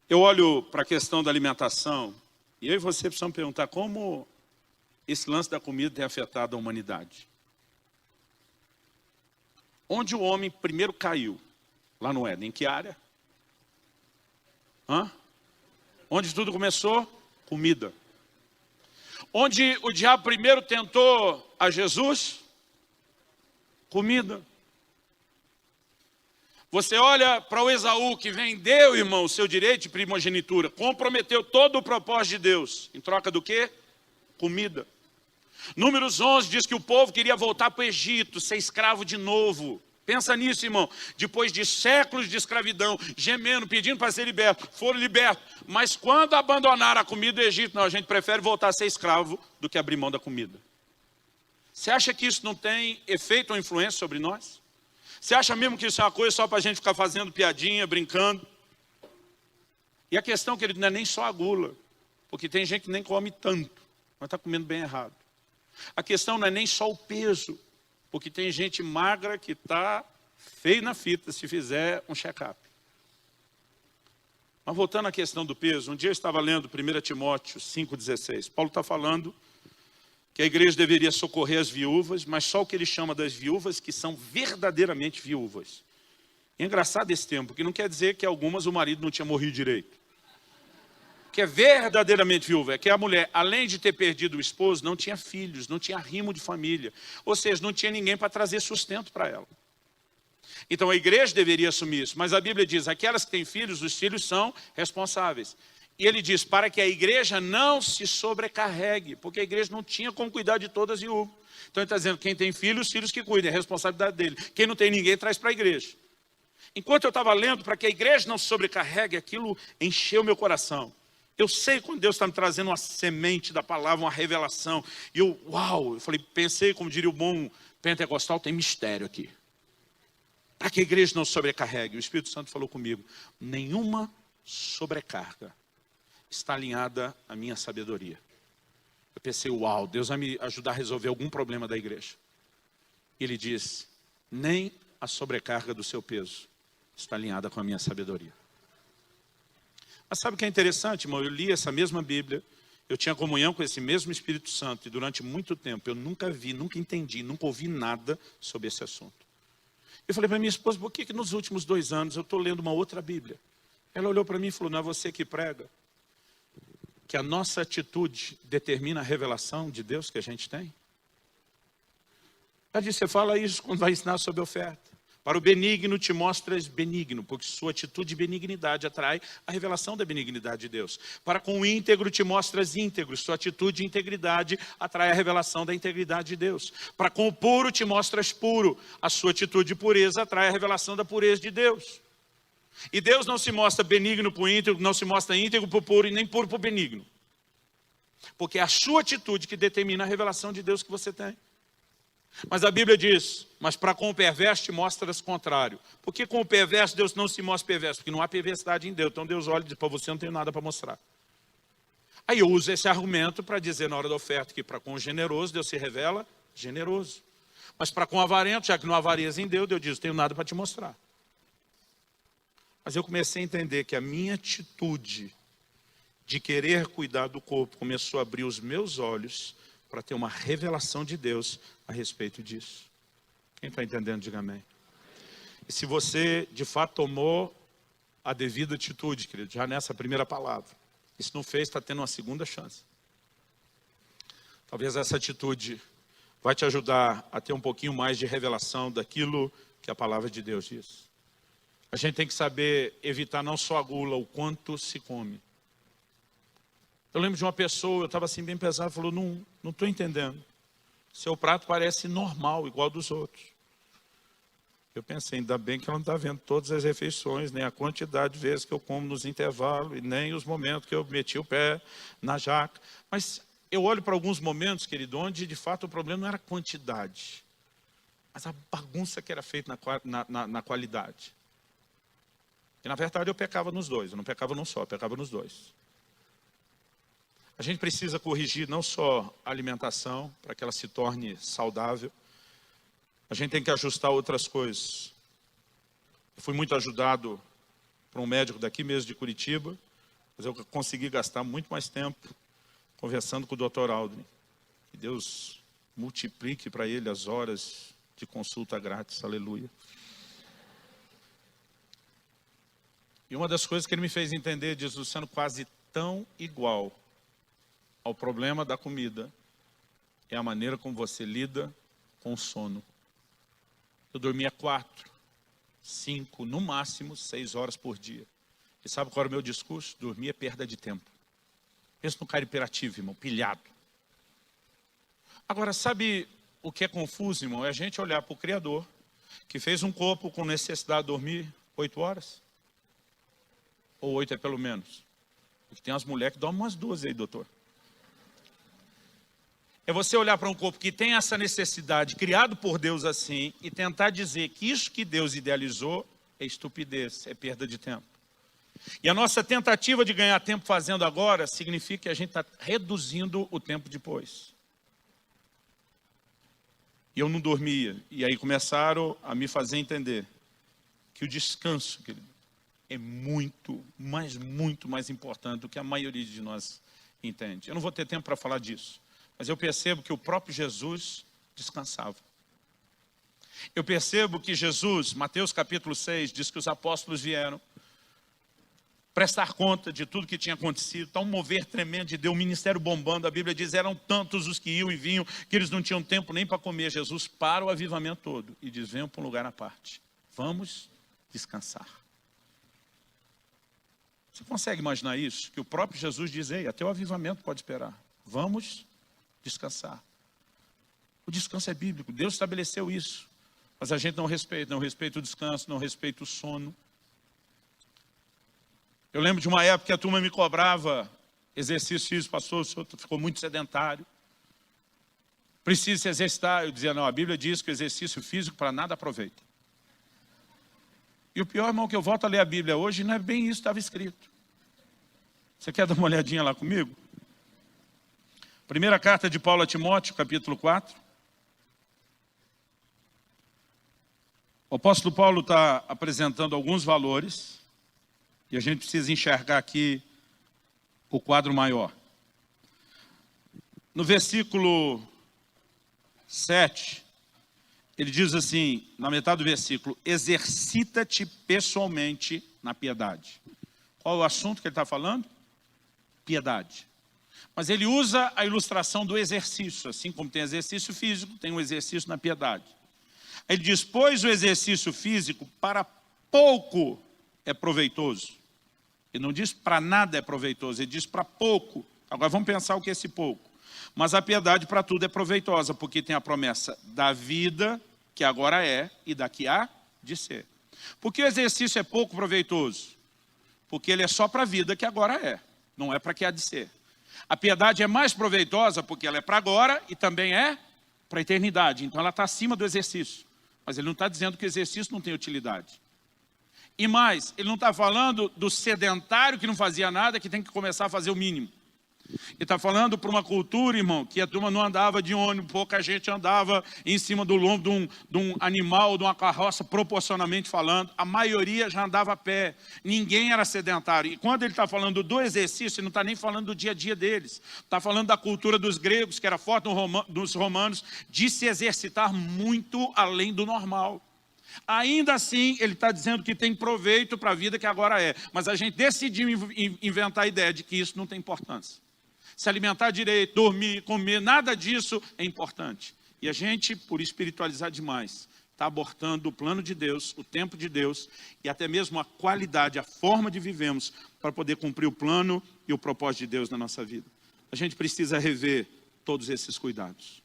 Eu olho para a questão da alimentação e eu e você precisamos perguntar como esse lance da comida tem afetado a humanidade. Onde o homem primeiro caiu? Lá no Éden. Em que área? Onde tudo começou? Comida. Onde o diabo primeiro tentou a Jesus? Comida. Você olha para o Esaú que vendeu, irmão, o seu direito de primogenitura, comprometeu todo o propósito de Deus. Em troca do quê? Comida. Números 11 diz que o povo queria voltar para o Egito, ser escravo de novo. Pensa nisso, irmão. Depois de séculos de escravidão, gemendo, pedindo para ser liberto, foram libertos. Mas quando abandonaram a comida do Egito, não, a gente prefere voltar a ser escravo do que abrir mão da comida. Você acha que isso não tem efeito ou influência sobre nós? Você acha mesmo que isso é uma coisa só para a gente ficar fazendo piadinha, brincando? E a questão, querido, não é nem só a gula, porque tem gente que nem come tanto, mas está comendo bem errado. A questão não é nem só o peso, porque tem gente magra que está feio na fita se fizer um check-up. Mas voltando à questão do peso, um dia eu estava lendo 1 Timóteo 5,16. Paulo está falando que a igreja deveria socorrer as viúvas, mas só o que ele chama das viúvas que são verdadeiramente viúvas. É engraçado esse termo, porque não quer dizer que algumas o marido não tinha morrido direito. Que é verdadeiramente viúva, é que a mulher, além de ter perdido o esposo, não tinha filhos, não tinha arrimo de família. Ou seja, não tinha ninguém para trazer sustento para ela. Então a igreja deveria assumir isso, mas a Bíblia diz, aquelas que têm filhos, os filhos são responsáveis. E ele diz, para que a igreja não se sobrecarregue, porque a igreja não tinha como cuidar de todas as viúvas. Então ele está dizendo, quem tem filhos, os filhos que cuidem, é a responsabilidade dele. Quem não tem ninguém, traz para a igreja. Enquanto eu estava lendo, para que a igreja não se sobrecarregue, aquilo encheu meu coração. Eu sei quando Deus está me trazendo uma semente da palavra, uma revelação. E eu falei, pensei, como diria o bom pentecostal, tem mistério aqui. Para que a igreja não se sobrecarregue. O Espírito Santo falou comigo, nenhuma sobrecarga está alinhada à minha sabedoria. Eu pensei, Deus vai me ajudar a resolver algum problema da igreja. Ele diz, nem a sobrecarga do seu peso está alinhada com a minha sabedoria. Mas sabe o que é interessante, irmão? Eu li essa mesma Bíblia, eu tinha comunhão com esse mesmo Espírito Santo, e durante muito tempo eu nunca vi, nunca entendi, nunca ouvi nada sobre esse assunto. Eu falei para minha esposa, por que nos últimos 2 anos eu estou lendo uma outra Bíblia? Ela olhou para mim e falou, não é você que prega? Que a nossa atitude determina a revelação de Deus que a gente tem? Ela disse, você fala isso quando vai ensinar sobre oferta. Para o benigno te mostras benigno, porque sua atitude de benignidade atrai a revelação da benignidade de Deus. Para com o íntegro te mostras íntegro, sua atitude de integridade atrai a revelação da integridade de Deus. Para com o puro te mostras puro, a sua atitude de pureza atrai a revelação da pureza de Deus. E Deus não se mostra benigno para o íntegro, não se mostra íntegro para o puro e nem puro para o benigno. Porque é a sua atitude que determina a revelação de Deus que você tem. Mas a Bíblia diz, mas para com o perverso te mostras contrário. Por que com o perverso Deus não se mostra perverso? Porque não há perversidade em Deus. Então Deus olha e diz, para você não tem nada para mostrar. Aí eu uso esse argumento para dizer na hora da oferta que para com o generoso Deus se revela generoso. Mas para com o avarento, já que não há avareza em Deus, Deus diz, não tenho nada para te mostrar. Mas eu comecei a entender que a minha atitude de querer cuidar do corpo começou a abrir os meus olhos para ter uma revelação de Deus a respeito disso. Quem está entendendo, diga amém. E se você de fato tomou a devida atitude, querido, já nessa primeira palavra, isso não fez, está tendo uma segunda chance. Talvez essa atitude vai te ajudar a ter um pouquinho mais de revelação daquilo que a palavra de Deus diz. A gente tem que saber evitar não só a gula, o quanto se come. Eu lembro de uma pessoa, eu estava assim bem pesado, falou, não estou entendendo. Seu prato parece normal, igual dos outros. Eu pensei, ainda bem que ela não está vendo todas as refeições, nem a quantidade de vezes que eu como nos intervalos, e nem os momentos que eu meti o pé na jaca. Mas eu olho para alguns momentos, querido, onde de fato o problema não era a quantidade, mas a bagunça que era feita na qualidade. E na verdade eu pecava nos dois, eu não pecava num só, eu pecava nos dois. A gente precisa corrigir não só a alimentação, para que ela se torne saudável. A gente tem que ajustar outras coisas. Eu fui muito ajudado por um médico daqui mesmo de Curitiba, Mas eu consegui gastar muito mais tempo conversando com o Dr. Aldrin. Que Deus multiplique para ele as horas de consulta grátis, aleluia. E uma das coisas que ele me fez entender, diz Luciano, quase tão igual ao problema da comida, é a maneira como você lida com o sono. Eu dormia 4, 5, no máximo 6 horas por dia. E sabe qual era o meu discurso? Dormir é perda de tempo. Pensa no cara hiperativo, irmão, pilhado. Agora, sabe o que é confuso, irmão? É a gente olhar para o Criador, que fez um corpo com necessidade de dormir 8 horas. Ou 8 é pelo menos. Porque tem as mulheres que dormem umas 2 aí, doutor. É você olhar para um corpo que tem essa necessidade, criado por Deus assim, e tentar dizer que isso que Deus idealizou é estupidez, é perda de tempo. E a nossa tentativa de ganhar tempo fazendo agora, significa que a gente está reduzindo o tempo depois. E eu não dormia, e aí começaram a me fazer entender que o descanso, querido, é muito, mas muito mais importante do que a maioria de nós entende. Eu não vou ter tempo para falar disso. Mas eu percebo que o próprio Jesus descansava. Eu percebo que Jesus, Mateus capítulo 6, diz que os apóstolos vieram prestar conta de tudo que tinha acontecido. Está um mover tremendo de Deus, o ministério bombando. A Bíblia diz, eram tantos os que iam e vinham, que eles não tinham tempo nem para comer. Jesus para o avivamento todo e diz, venham para um lugar à parte. Vamos descansar. Você consegue imaginar isso? Que o próprio Jesus diz, ei, até o avivamento pode esperar. Vamos descansar. O descanso é bíblico, Deus estabeleceu isso. Mas a gente não respeita o descanso, não respeita o sono. Eu lembro de uma época que a turma me cobrava exercício físico, pastor, o senhor ficou muito sedentário. Precisa se exercitar. Eu dizia, não, a Bíblia diz que o exercício físico para nada aproveita. E o pior, irmão, que eu volto a ler a Bíblia hoje, não é bem isso que estava escrito. Você quer dar uma olhadinha lá comigo? Primeira carta de Paulo a Timóteo, capítulo 4. O apóstolo Paulo está apresentando alguns valores, e a gente precisa enxergar aqui o quadro maior. No versículo 7, ele diz assim, na metade do versículo, exercita-te pessoalmente na piedade. Qual é o assunto que ele está falando? Piedade. Mas ele usa a ilustração do exercício, assim como tem exercício físico, tem um exercício na piedade. Ele diz, pois o exercício físico para pouco é proveitoso. Ele não diz para nada é proveitoso, ele diz para pouco. Agora vamos pensar o que é esse pouco. Mas a piedade para tudo é proveitosa, porque tem a promessa da vida, que agora é, e da que há de ser. Por que o exercício é pouco proveitoso? Porque ele é só para a vida que agora é, não é para que há de ser. A piedade é mais proveitosa porque ela é para agora e também é para a eternidade. Então ela está acima do exercício. Mas ele não está dizendo que o exercício não tem utilidade. E mais, ele não está falando do sedentário que não fazia nada, que tem que começar a fazer o mínimo. Ele está falando para uma cultura, irmão, que a turma não andava de ônibus, pouca gente andava em cima do lombo de um animal, de uma carroça, proporcionalmente falando. A maioria já andava a pé. Ninguém era sedentário. E quando ele está falando do exercício, ele não está nem falando do dia a dia deles. Está falando da cultura dos gregos, que era forte dos romanos, de se exercitar muito além do normal. Ainda assim, ele está dizendo que tem proveito para a vida que agora é. Mas a gente decidiu inventar a ideia de que isso não tem importância. Se alimentar direito, dormir, comer, nada disso é importante. E a gente, por espiritualizar demais, está abortando o plano de Deus, o tempo de Deus, e até mesmo a qualidade, a forma de vivemos, para poder cumprir o plano e o propósito de Deus na nossa vida. A gente precisa rever todos esses cuidados.